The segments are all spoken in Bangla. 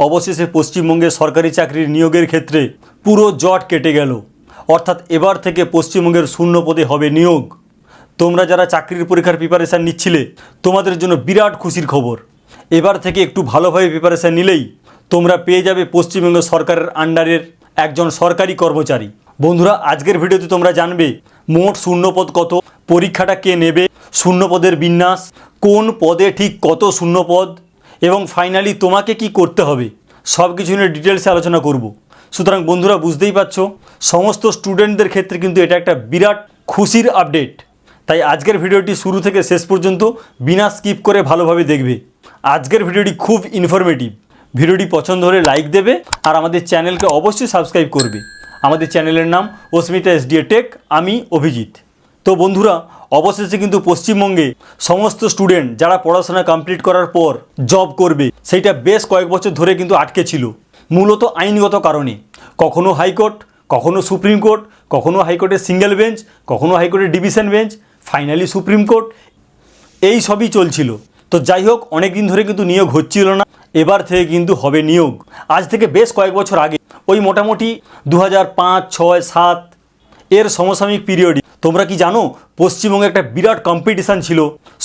অবশেষে পশ্চিমবঙ্গে সরকারি চাকরির নিয়োগের ক্ষেত্রে পুরো জট কেটে গেল। অর্থাৎ এবার থেকে পশ্চিমবঙ্গের শূন্য পদে হবে নিয়োগ। তোমরা যারা চাকরির পরীক্ষার প্রিপারেশান নিচ্ছিলে তোমাদের জন্য বিরাট খুশির খবর। এবার থেকে একটু ভালোভাবে প্রিপারেশান নিলেই তোমরা পেয়ে যাবে পশ্চিমবঙ্গ সরকারের আন্ডারের একজন সরকারি কর্মচারী। বন্ধুরা, আজকের ভিডিওতে তোমরা জানবে মোট শূন্যপদ কত, পরীক্ষাটা কে নেবে, শূন্যপদের বিন্যাস, কোন পদে ঠিক কত শূন্যপদ এবং ফাইনালি তোমাকে কি করতে হবে, সব কিছু নিয়ে ডিটেলসে আলোচনা করব। সুতরাং বন্ধুরা, বুঝতেই পারছো সমস্ত স্টুডেন্টদের ক্ষেত্রে কিন্তু এটা একটা বিরাট খুশির আপডেট। তাই আজকের ভিডিওটি শুরু থেকে শেষ পর্যন্ত বিনা স্কিপ করে ভালোভাবে দেখবে। আজকের ভিডিওটি খুব ইনফরমেটিভ। ভিডিওটি পছন্দ হলে লাইক দেবে আর আমাদের চ্যানেলকে অবশ্যই সাবস্ক্রাইব করবে। আমাদের চ্যানেলের নাম অস্মিতা এসডিএ টেক, আমি অভিজিৎ। তো বন্ধুরা, অবশেষে কিন্তু পশ্চিমবঙ্গে সমস্ত স্টুডেন্ট যারা পড়াশোনা কমপ্লিট করার পর জব করবে সেইটা বেশ কয়েক বছর ধরে কিন্তু আটকে ছিল, মূলত আইনগত কারণে। কখনো হাইকোর্ট, কখনো সুপ্রিম কোর্ট, কখনো হাইকোর্টের সিঙ্গেল বেঞ্চ, কখনো হাইকোর্টের division bench, finally supreme court, এই সবই চলছিল। তো যাই হোক, অনেক দিন ধরে কিন্তু নিয়োগ হচ্ছিল না, এবার থেকে কিন্তু হবে নিয়োগ। আজ থেকে বেশ কয়েক বছর আগে, ওই মোটামুটি 2005, 6, 7 এর সমসাময়িক পিরিয়ডে তোমরা কি জানো পশ্চিমবঙ্গে একটা বিরাট কম্পিটিশান ছিল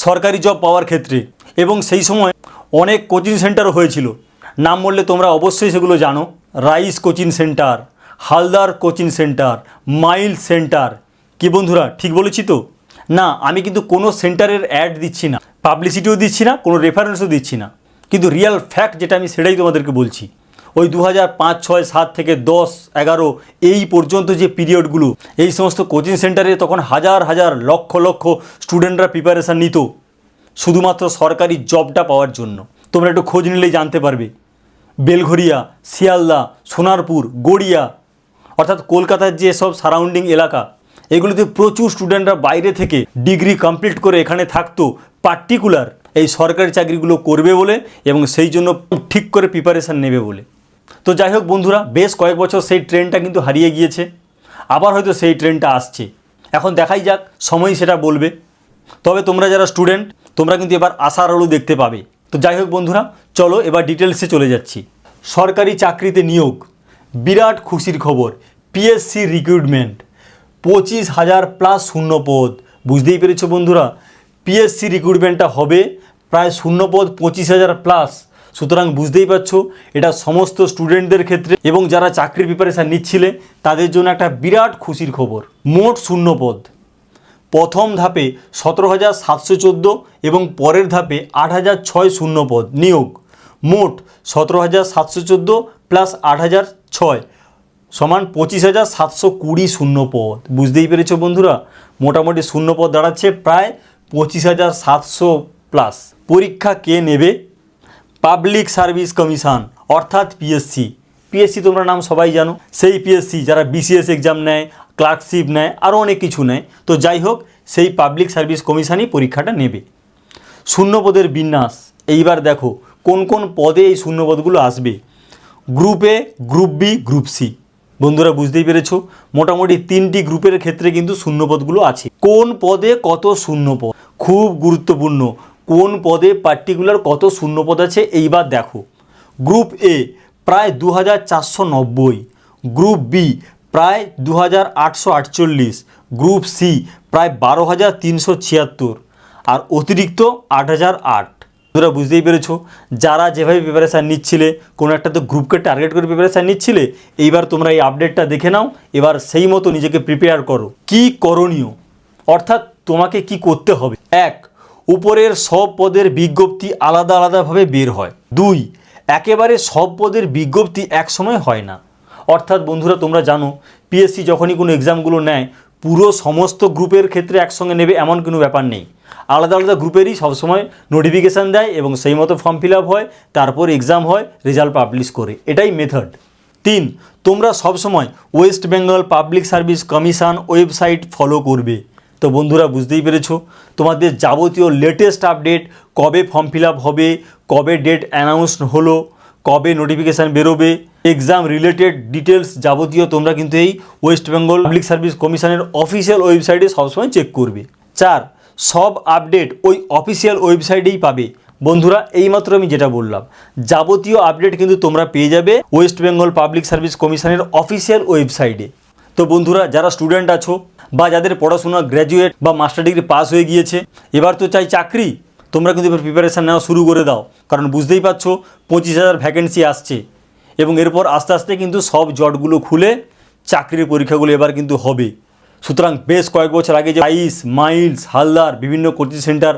সরকারি জব পাওয়ার ক্ষেত্রে, এবং সেই সময় অনেক কোচিং সেন্টারও হয়েছিল। নাম বললে তোমরা অবশ্যই সেগুলো জানো। Rice coaching centre, Haldar coaching centre, mile centre. কি বন্ধুরা, ঠিক বলেছি তো? না, আমি কিন্তু কোনো সেন্টারের অ্যাড দিচ্ছি না, পাবলিসিটিও দিচ্ছি না, কোনো রেফারেন্সও দিচ্ছি না, কিন্তু রিয়াল ফ্যাক্ট যেটা আমি সেটাই তোমাদেরকে বলছি। ওই 2005, 6, 7 থেকে 10, 11 এই পর্যন্ত যে পিরিয়ডগুলো, এই সমস্ত কোচিং সেন্টারে তখন হাজার হাজার লক্ষ লক্ষ স্টুডেন্টরা প্রিপারেশান নিত শুধুমাত্র সরকারি জবটা পাওয়ার জন্য। তোমরা একটু খোঁজ নিলেই জানতে পারবে। বেলঘরিয়া, শিয়ালদা, সোনারপুর, গড়িয়া, অর্থাৎ কলকাতার যে সব সারাউন্ডিং এলাকা, এগুলোতে প্রচুর স্টুডেন্টরা বাইরে থেকে ডিগ্রি কমপ্লিট করে এখানে থাকতো পার্টিকুলার এই সরকারি চাকরিগুলো করবে বলে, এবং সেই জন্য ঠিক করে প্রিপারেশান নেবে বলে। তো যাই হোক বন্ধুরা, বেশ কয়েক বছর সেই ট্রেন্ডটা কিন্তু হারিয়ে গিয়েছে, আবার হয়তো সেই ট্রেন্ডটা আসছে। এখন দেখাই যাক, সময় সেটা বলবে। তবে তোমরা যারা স্টুডেন্ট, তোমরা কিন্তু এবার আশার আলো দেখতে পাবে। তো যাই হোক বন্ধুরা, চলো এবার ডিটেলসে চলে যাচ্ছি। সরকারি চাকরিতে নিয়োগ, বিরাট খুশির খবর। পিএসসি রিক্রুটমেন্ট, 25,000 প্লাস শূন্যপদ। বুঝতেই পেরেছো বন্ধুরা, পিএসসি রিক্রুটমেন্টটা হবে প্রায় শূন্যপদ 25,000 প্লাস। সুতরাং বুঝতেই পারছো এটা সমস্ত স্টুডেন্টদের ক্ষেত্রে এবং যারা চাকরির প্রিপারেশান নিচ্ছিলে তাদের জন্য একটা বিরাট খুশির খবর। মোট শূন্যপদ প্রথম ধাপে 17,714 এবং পরের ধাপে 8,006 শূন্যপদ নিয়োগ। মোট 17,714 প্লাস 8,006 সমান 25,720 শূন্যপদ। বুঝতেই পেরেছো বন্ধুরা, মোটামুটি শূন্যপদ দাঁড়াচ্ছে প্রায় 25,700 প্লাস। পরীক্ষা কে নেবে? পাবলিক সার্ভিস কমিশন, অর্থাৎ পিএসসি। পিএসসি তোমরা নাম সবাই জানো, সেই পিএসসি যারা বিসিএস এক্সাম নেয়, ক্লার্কশিপ নেয়, আরও অনেক কিছু নেয়। তো যাই হোক, সেই পাবলিক সার্ভিস কমিশনই পরীক্ষাটা নেবে। শূন্যপদের বিন্যাস এইবার দেখো কোন কোন পদে এই শূন্যপদগুলো আসবে। Group A, group B, group C. বন্ধুরা বুঝতেই পেরেছো, মোটামুটি 3টি গ্রুপের ক্ষেত্রে কিন্তু শূন্যপদগুলো আছে। কোন পদে কত শূন্যপদ, খুব গুরুত্বপূর্ণ। কোন পদে পার্টিকুলার কত শূন্যপদ আছে এইবার দেখো। গ্রুপ এ প্রায় 2,490, গ্রুপ বি প্রায় 2,848, গ্রুপ সি প্রায় 12,376 আর অতিরিক্ত 8,008। তোমরা বুঝতেই পেরেছো, যারা যেভাবে প্রিপারেশান নিচ্ছিলে, কোনো একটা তো গ্রুপকে টার্গেট করে প্রিপারেশান নিচ্ছিলে, এইবার তোমরা এই আপডেটটা দেখে নাও, এবার সেই মতো নিজেকে প্রিপেয়ার করো। কি করণীয়, অর্থাৎ তোমাকে কি করতে হবে? 1, উপরের সব পদের বিজ্ঞপ্তি আলাদা আলাদাভাবে বের হয়। 2, একেবারে সব পদের বিজ্ঞপ্তি একসময় হয় না। অর্থাৎ বন্ধুরা, তোমরা জানো পিএসসি যখনই কোনো এক্সামগুলো নেয় পুরো সমস্ত গ্রুপের ক্ষেত্রে একসঙ্গে নেবে এমন কোনো ব্যাপার নেই। আলাদা আলাদা গ্রুপেরই সবসময় নোটিফিকেশান দেয় এবং সেই মতো ফর্ম ফিল আপ হয়, তারপর এক্সাম হয়, রেজাল্ট পাবলিশ করে, এটাই মেথড। 3, তোমরা সবসময় West Bengal public service commission website follow করবে। তো বন্ধুরা বুঝতেই পেরেছো, তোমাদের যাবতীয় লেটেস্ট আপডেট, কবে ফর্ম ফিল আপ হবে, কবে ডেট অ্যানাউন্স হলো, কবে নোটিফিকেশান বেরোবে, এক্সাম রিলেটেড ডিটেলস যাবতীয় তোমরা কিন্তু এই ওয়েস্ট বেঙ্গল পাবলিক সার্ভিস কমিশনের অফিসিয়াল ওয়েবসাইটে সবসময় চেক করবে। 4, সব আপডেট ওই অফিসিয়াল ওয়েবসাইটেই পাবে, বন্ধুরা এইমাত্র আমি যেটা বললাম যাবতীয় আপডেট কিন্তু তোমরা পেয়ে যাবে ওয়েস্ট বেঙ্গল পাবলিক সার্ভিস কমিশনের অফিসিয়াল ওয়েবসাইটে। তো বন্ধুরা যারা স্টুডেন্ট আছো বা যাদের পড়াশোনা গ্র্যাজুয়েট বা মাস্টার ডিগ্রি পাস হয়ে গিয়েছে, এবার তো চাই চাকরি, তোমরা কিন্তু এবার প্রিপারেশান নেওয়া শুরু করে দাও। কারণ বুঝতেই পারছো 25,000 ভ্যাকেন্সি আসছে এবং এরপর আস্তে আস্তে কিন্তু সব জটগুলো খুলে চাকরির পরীক্ষাগুলো এবার কিন্তু হবে। সুতরাং বেশ কয়েক বছর আগে যে মাইলস, হালদার বিভিন্ন কোচিং সেন্টার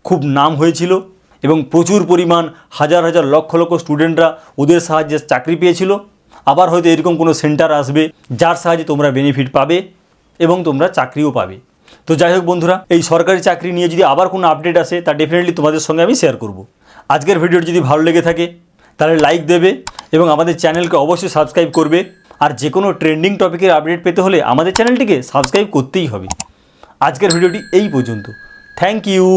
খুব নাম হয়েছিল এবং প্রচুর পরিমাণ হাজার হাজার লক্ষ লক্ষ স্টুডেন্টরা ওদের সাহায্যে চাকরি পেয়েছিল, আবার হয়তো এরকম কোনো সেন্টার আসবে যার সাহায্যে তোমরা বেনিফিট পাবে এবং তোমরা চাকরিও পাবে। তো যাই হোক বন্ধুরা, এই সরকারি চাকরি নিয়ে যদি আবার কোনো আপডেট আসে তা ডেফিনেটলি তোমাদের সঙ্গে আমি শেয়ার করব। আজকের ভিডিওটি যদি ভালো লেগে থাকে তাহলে লাইক দেবে এবং আমাদের চ্যানেলকে অবশ্যই সাবস্ক্রাইব করবে। আর যে কোনো ট্রেন্ডিং টপিকের আপডেট পেতে হলে আমাদের চ্যানেলটিকে সাবস্ক্রাইব করতেই হবে। আজকের ভিডিওটি এই পর্যন্ত। Thank you.